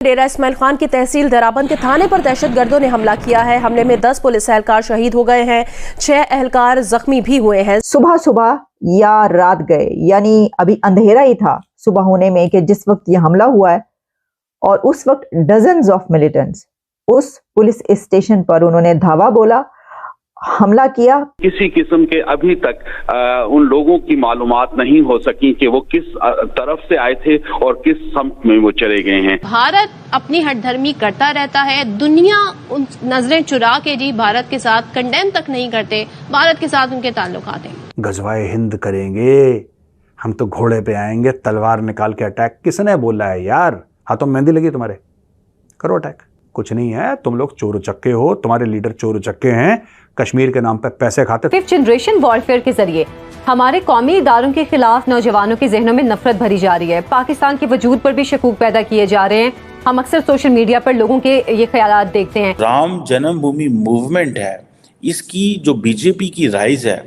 डेरा इस्माइल खान की तहसील दराबंद के थाने पर दहशतगर्दों ने हमला किया है। हमले में 10 पुलिस एहलकार शहीद हो गए हैं, 6 एहलकार जख्मी भी हुए हैं। सुबह सुबह या रात गए, यानी अभी अंधेरा ही था सुबह होने में कि जिस वक्त ये हमला हुआ है, और उस वक्त डजन्स ऑफ मिलिटेंट्स उस पुलिस स्टेशन पर उन्होंने धावा बोला, हमला किया। किसी किस्म के अभी तक उन लोगों की मालूमात नहीं हो सकी कि वो किस तरफ से आए थे और किस सम्त में वो चले गए हैं। भारत अपनी हठधर्मी करता रहता है, दुनिया उन नजरें चुरा के जी भारत के साथ कंडेम तक नहीं करते, भारत के साथ उनके ताल्लुकात हैं। गजवाए हिंद करेंगे, हम तो घोड़े पे आएंगे, तलवार निकाल के अटैक। किसने बोला है यार? हाथों में मेहंदी लगी तुम्हारे, करो अटैक। कुछ नहीं है, तुम लोग चोर उचक्के हो, तुम्हारे लीडर चोर उचक्के हैं, कश्मीर के नाम पे पैसे खाते। 5th जनरेशन वॉरफेयर के जरिए हमारे कौमी इदारों के खिलाफ नौजवानों के जहनों में नफरत भरी जा रही है। पाकिस्तान के वजूद पर भी शकूक पैदा किए जा रहे हैं। हम अक्सर सोशल मीडिया पर लोगों के ये ख्यालात देखते हैं। राम जन्मभूमि मूवमेंट है, इसकी जो बीजेपी की राइज है,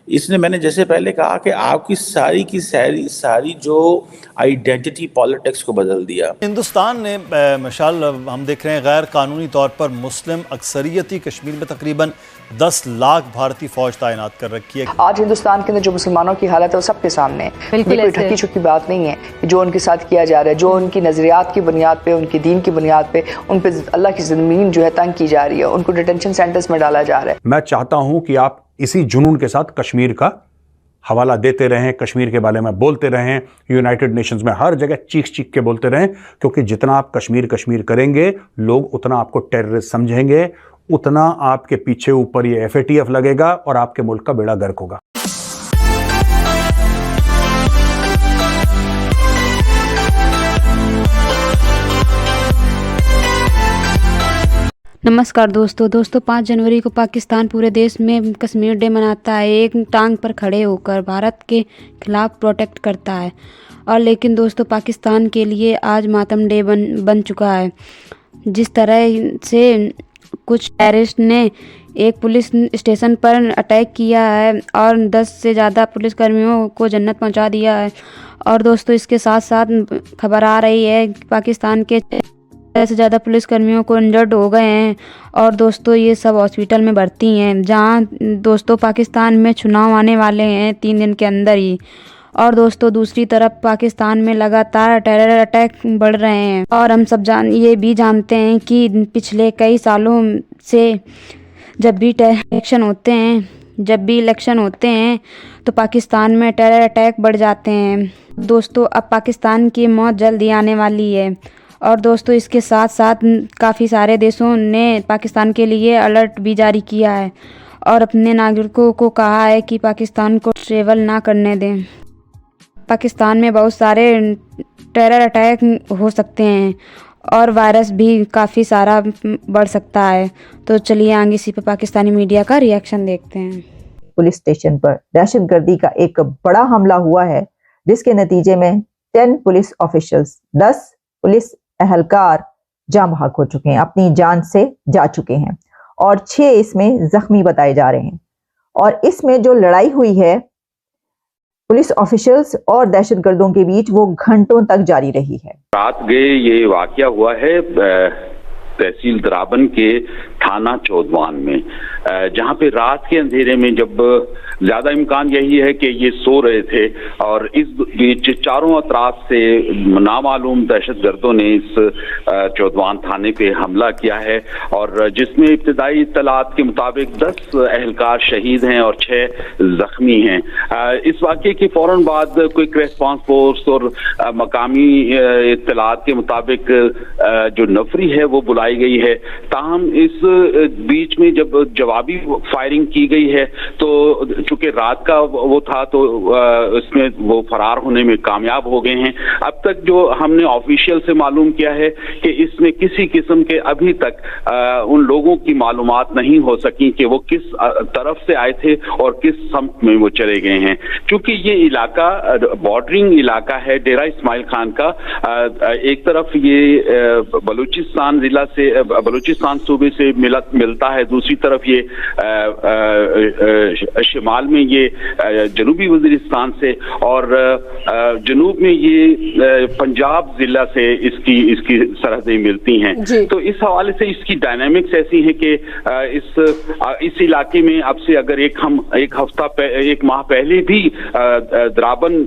इसने, मैंने जैसे पहले कहा कि आपकी सारी की सारी जो आइडेंटिटी पॉलिटिक्स को बदल दिया। हिंदुस्तान ने मिसाल हम देख रहे हैं गैर कानूनी तौर पर मुस्लिम अक्सरियती कश्मीर में तकरीबन 10 लाख भारतीय फौज तैनात कर रखी है। आज हिंदुस्तान के अंदर जो मुसलमानों की हालत है वो सबके सामने है। बिल्कुल कोई ढकी छुपी बात नहीं है जो उनके साथ किया जा रहा है, जो उनकी नजरियात की बुनियाद पे, उनकी दीन की बुनियाद पे उन पे अल्लाह की ज़मीन जो है तंग की जा रही है, उनको डिटेंशन सेंटर्स में डाला जा रहा है। मैं चाहता हूं कि आप इसी जुनून के साथ कश्मीर का हवाला देते रहें, कश्मीर के बारे में बोलते रहें, यूनाइटेड नेशंस में हर जगह चीख चीख के बोलते रहें, क्योंकि जितना आप कश्मीर कश्मीर करेंगे, लोग उतना आपको टेररिस्ट समझेंगे, उतना आपके पीछे ऊपर ये FATF लगेगा और आपके मुल्क का बेड़ा गर्क होगा। नमस्कार दोस्तों 5 जनवरी को पाकिस्तान पूरे देश में कश्मीर डे मनाता है। एक टांग पर खड़े होकर भारत के खिलाफ प्रोटेक्ट करता है। और लेकिन दोस्तों, पाकिस्तान के लिए आज मातम डे बन चुका है। जिस तरह से कुछ टेररिस्ट ने एक पुलिस स्टेशन पर अटैक किया है और 10 से ज़्यादा पुलिसकर्मियों को जन्नत पहुंचा दिया है। और दोस्तों, इसके साथ साथ खबर आ रही है कि पाकिस्तान के से ज़्यादा पुलिसकर्मियों को इंजर्ड हो गए हैं। और दोस्तों, ये सब हॉस्पिटल में भर्ती हैं, जहां दोस्तों पाकिस्तान में चुनाव आने वाले हैं 3 दिन के अंदर ही। और दोस्तों, दूसरी तरफ पाकिस्तान में लगातार टेरर अटैक बढ़ रहे हैं। और हम सब ये भी जानते हैं कि पिछले कई सालों से जब भी इलेक्शन होते हैं तो पाकिस्तान में टेरर अटैक बढ़ जाते हैं। दोस्तों, अब पाकिस्तान की मौत जल्दी आने वाली है। और दोस्तों, इसके साथ साथ काफ़ी सारे देशों ने पाकिस्तान के लिए अलर्ट भी जारी किया है और अपने नागरिकों को कहा है कि पाकिस्तान को ट्रेवल ना करने दें। पाकिस्तान में बहुत सारे टेरर अटैक हो सकते हैं और वायरस भी काफ़ी सारा बढ़ सकता है। तो चलिए आगे इसी पर पाकिस्तानी मीडिया का रिएक्शन देखते हैं। पुलिस स्टेशन पर दहशतगर्दी का एक बड़ा हमला हुआ है, जिसके नतीजे में 10 पुलिस ऑफिशियल्स, 10 पुलिस एहलकार जान बहक हो चुके हैं, अपनी जान से जा चुके हैं, और 6 इसमें जख्मी बताए जा रहे हैं। और इसमें जो लड़ाई हुई है पुलिस ऑफिशियल्स और दहशतगर्दों के बीच, वो घंटों तक जारी रही है। रात गए ये वाकया हुआ है तहसील दराबंद के थाना चौदवान में, जहां पे रात के अंधेरे में, जब ज्यादा इम्कान यही है कि ये सो रहे थे, और इस बीच चारों अतराफ से नामालूम दहशतगर्दों ने इस चौदवान थाने पे हमला किया है, और जिसमें इब्तदाई इत्तलात के मुताबिक 10 एहलकार शहीद हैं और 6 जख्मी हैं। इस वाक़े के फौरन बाद क्विक रेस्पॉन्स फोर्स और मकामी इत्तलात के मुताबिक जो नफरी है वो बुलाई गई है। ताहम इस बीच में जब जवाबी फायरिंग की गई है, तो चूंकि रात का वो था तो इसमें वो फरार होने में कामयाब हो गए हैं। अब तक जो हमने ऑफिशियल से मालूम किया है कि इसमें किसी किस्म के अभी तक उन लोगों की मालूमात नहीं हो सकी कि वो किस तरफ से आए थे और किस सम्त में वो चले गए हैं। चूंकि ये इलाका बॉर्डरिंग इलाका है डेरा इस्माइल खान का, एक तरफ ये बलूचिस्तान जिला से बलूचिस्तान सूबे से मिलता है, दूसरी तरफ ये शिमाल में ये जनूबी वजीरिस्तान से, और जनूब में ये पंजाब जिला से इसकी सरहदें मिलती हैं। तो इस हवाले से इसकी डायनामिक्स ऐसी है कि इस इलाके में अब से अगर एक माह पहले भी द्राबन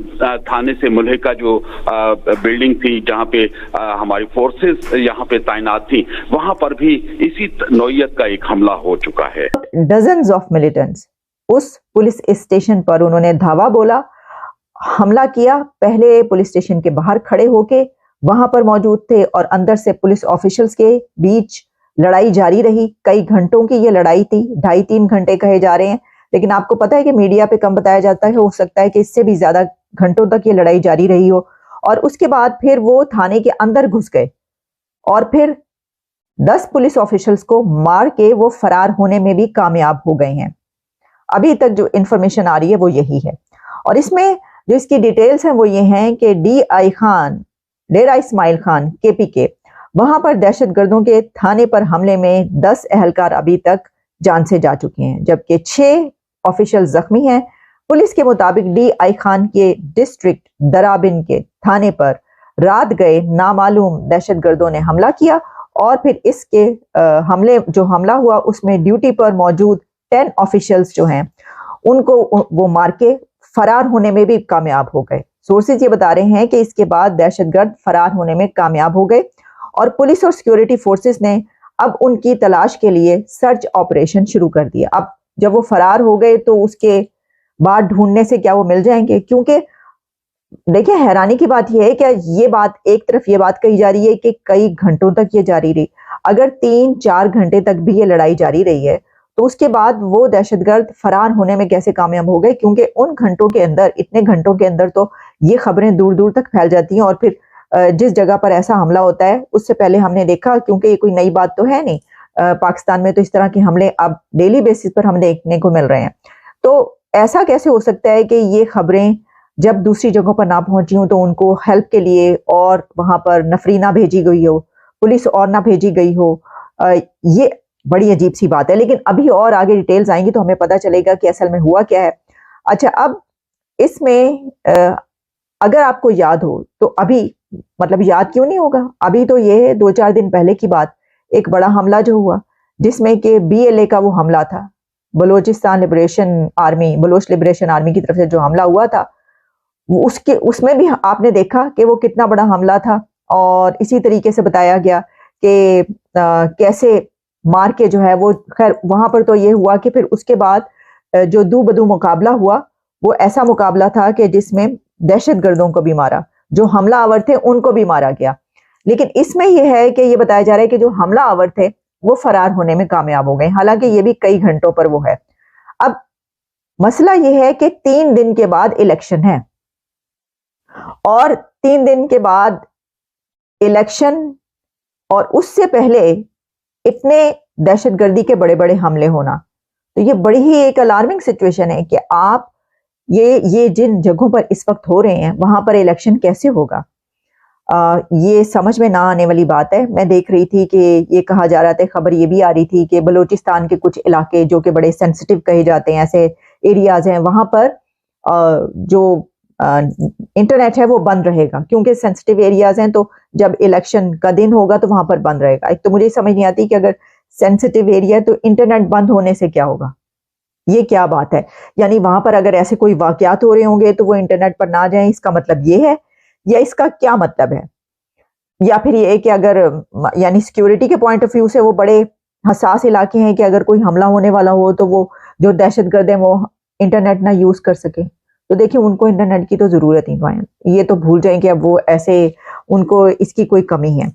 थाने से मुल्हिका जो बिल्डिंग थी जहां पे हमारी फोर्सेस यहां पे तैनात थी, वहां पर भी इसी नौयत का एक हमला हो चुका है। डजन्स ऑफ मिलिटेंट्स उस पुलिस स्टेशन पर उन्होंने धावा बोला, हमला किया। पहले पुलिस स्टेशन के बाहर खड़े होके वहां पर मौजूद थे और अंदर से पुलिस ऑफिशियल्स के बीच लड़ाई जारी रही। कई घंटों की ये लड़ाई थी, 2.5-3 घंटे कहे जा रहे हैं, लेकिन आपको पता है कि मीडिया पे कम बताया जाता है, हो सकता है कि इससे भी ज्यादा घंटों तक ये लड़ाई जारी रही हो। और उसके बाद फिर वो थाने के अंदर घुस गए और फिर 10 पुलिस ऑफिशियल्स को मार के वो फरार होने में भी कामयाब हो गए हैं। अभी तक जो इंफॉर्मेशन आ रही है वो यही है। और इसमें जो इसकी डिटेल्स हैं वो ये हैं कि DI खान, डेरा इस्माइल खान KPK, वहां पर दहशतगर्दों के थाने पर हमले में 10 एहलकार अभी तक जान से जा चुके हैं, जबकि 6 ऑफिशियल जख्मी हैं। पुलिस के मुताबिक DI खान के डिस्ट्रिक्ट दराबिन के थाने पर रात गए नामालूम दहशतगर्दों ने हमला किया और फिर इसके हमला हुआ उसमें ड्यूटी पर मौजूद 10 ऑफिशियल्स जो हैं उनको वो मार के फरार होने में भी कामयाब हो गए। सोर्सेज ये बता रहे हैं कि इसके बाद दहशतगर्द फरार होने में कामयाब हो गए और पुलिस और सिक्योरिटी फोर्सेस ने अब उनकी तलाश के लिए सर्च ऑपरेशन शुरू कर दिया। अब जब वो फरार हो गए तो उसके बाद ढूंढने से क्या वो मिल जाएंगे? क्योंकि देखिए, हैरानी की बात यह है कि ये बात एक तरफ ये बात कही जा रही है कि कई घंटों तक ये जारी रही। अगर 3-4 घंटे तक भी ये लड़ाई जारी रही है तो उसके बाद वो दहशतगर्द फरार होने में कैसे कामयाब हो गए? क्योंकि उन घंटों के अंदर, इतने घंटों के अंदर तो ये खबरें दूर दूर तक फैल जाती हैं और फिर जिस जगह पर ऐसा हमला होता है उससे पहले हमने देखा, क्योंकि ये कोई नई बात तो है नहीं, पाकिस्तान में तो इस तरह के हमले अब डेली बेसिस पर हमें देखने को मिल रहे हैं। तो ऐसा कैसे हो सकता है कि ये खबरें जब दूसरी जगहों पर ना पहुंची हो तो उनको हेल्प के लिए और वहां पर नफरी ना भेजी गई हो, पुलिस और ना भेजी गई हो? ये बड़ी अजीब सी बात है। लेकिन अभी और आगे डिटेल्स आएंगी तो हमें पता चलेगा कि असल में हुआ क्या है। अच्छा, अब इसमें अगर आपको याद हो तो अभी, मतलब याद क्यों नहीं होगा, अभी तो ये 2-4 दिन पहले की बात, एक बड़ा हमला जो हुआ जिसमें कि BLA का वो हमला था, बलोच लिबरेशन आर्मी की तरफ से जो हमला हुआ था, उसमें भी आपने देखा कि वो कितना बड़ा हमला था। और इसी तरीके से बताया गया कि कैसे मार के जो है वो, खैर वहां पर तो ये हुआ कि फिर उसके बाद जो दू बदू मुकाबला हुआ वो ऐसा मुकाबला था कि जिसमें दहशतगर्दों को भी मारा, जो हमलावर थे उनको भी मारा गया। लेकिन इसमें यह है कि ये बताया जा रहा है कि जो हमलावर थे वो फरार होने में कामयाब हो गए, हालांकि ये भी कई घंटों पर वो है। अब मसला ये है कि 3 दिन के बाद इलेक्शन है और 3 दिन के बाद इलेक्शन और उससे पहले इतने दहशतगर्दी के बड़े बड़े हमले होना, तो ये बड़ी ही एक अलार्मिंग सिचुएशन है कि आप ये जिन जगहों पर इस वक्त हो रहे हैं वहां पर इलेक्शन कैसे होगा? ये समझ में ना आने वाली बात है। मैं देख रही थी कि ये कहा जा रहा था, खबर ये भी आ रही थी कि बलूचिस्तान के कुछ इलाके जो कि बड़े सेंसिटिव कहे जाते हैं, ऐसे एरियाज हैं, वहां पर जो इंटरनेट है वो बंद रहेगा, क्योंकि सेंसिटिव एरियाज हैं। तो जब इलेक्शन का दिन होगा तो वहां पर बंद रहेगा। एक तो मुझे समझ नहीं आती कि अगर सेंसिटिव एरिया तो इंटरनेट बंद होने से क्या होगा, ये क्या बात है? यानी वहां पर अगर ऐसे कोई वाकयात हो रहे होंगे तो वो इंटरनेट पर ना जाएं, इसका मतलब ये है, या इसका क्या मतलब है? या फिर ये कि अगर यानी सिक्योरिटी के पॉइंट ऑफ व्यू से वो बड़े हसास इलाके हैं कि अगर कोई हमला होने वाला हो तो वो जो दहशतगर्द हैं वो इंटरनेट ना यूज कर सके। तो देखिए, उनको इंटरनेट की तो जरूरत ही नहीं है, ये तो भूल जाएं कि अब वो ऐसे, उनको इसकी कोई कमी है।